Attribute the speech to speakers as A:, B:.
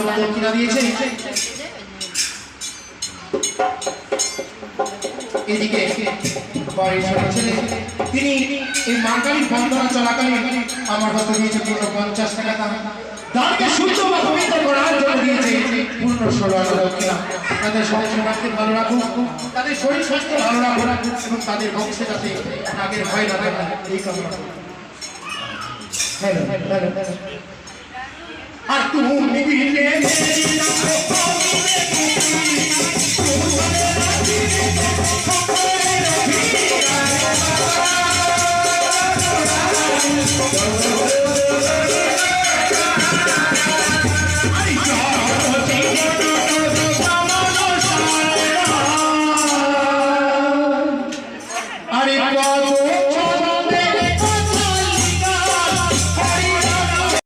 A: মানব দক্ষিণা দিয়েছে। এদিকে বাড়ির ছোট ছেলে তিনি এই মা কালীর বন্দনা চলাকালীন আমার হাতে দিয়েছে পূর্ণ 50 টাকা দানকে শুদ্ধ বা পবিত্র করার জন্য দিয়েছে পূর্ণ 16 আনা দক্ষিণা। তাদের সংসারকে ভালো রাখুন, তাদের শরীর স্বাস্থ্য ভালো রাখুন এবং তাদের বংশে যাতে নাগের ভয় না থাকে এই কামনা। হ্যালো আর তুমি বিলে আরে